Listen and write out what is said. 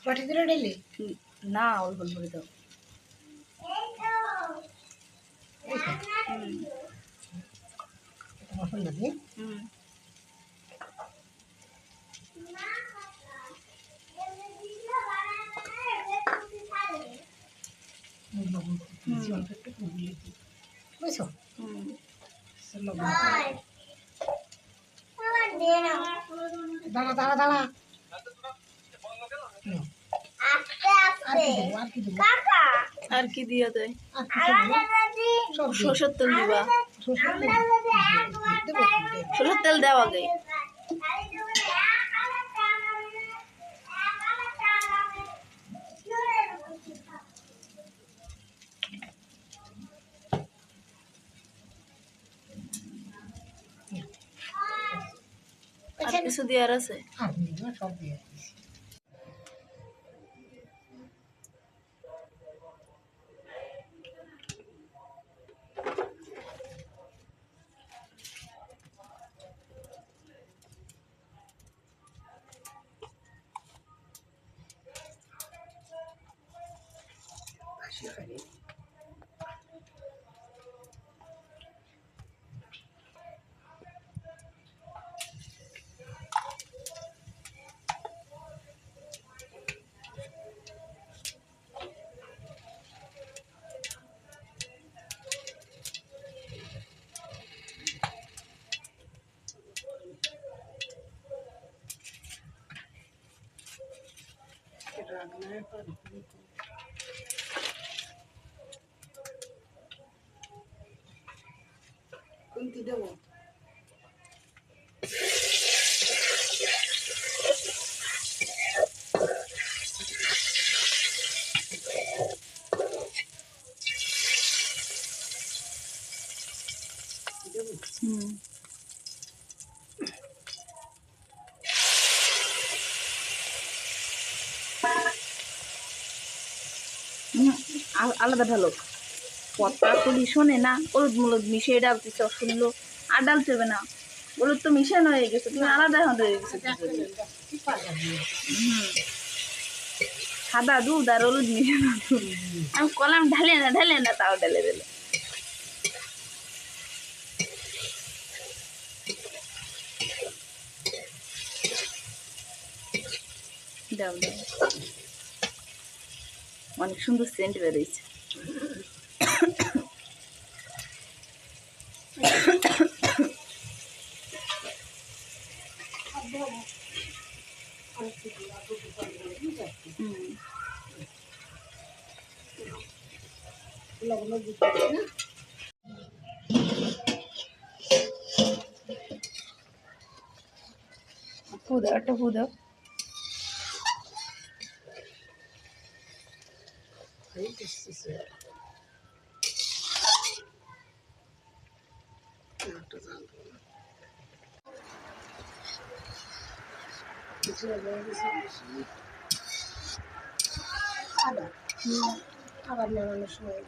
বাটি দিলে ঢেলে না অল্প অল্প করে দাও। মশলা দিয়ে বুঝছো দাঁড়া দাঁড়া দাঁড়া আর কি দিয়া দেয়? সরষের তেল দিবা? সরষের তেল দেওয়া আগে। আর কিছু দেওয়ার আছে? সব দিয়ে কোনটি দেবো আলাদা ঢালো। পতা কলি শোনে না, হলুদ মলুদ মিশিয়ে ডালতে শুনলো। আর ডালতে হবে না, হলুদ তো মিশানো হয়ে গেছে, তুমি আলাদা হয়ে গেছে। সাদা দুধ আর হলুদ মিশানো। আমি কলাম ঢালে না তাও ঢেলে দিলে। দাও দাও, অনেক সুন্দর সেন্ট বেরোইছে। পুদা একটা পুদা আবার নামানোর সময়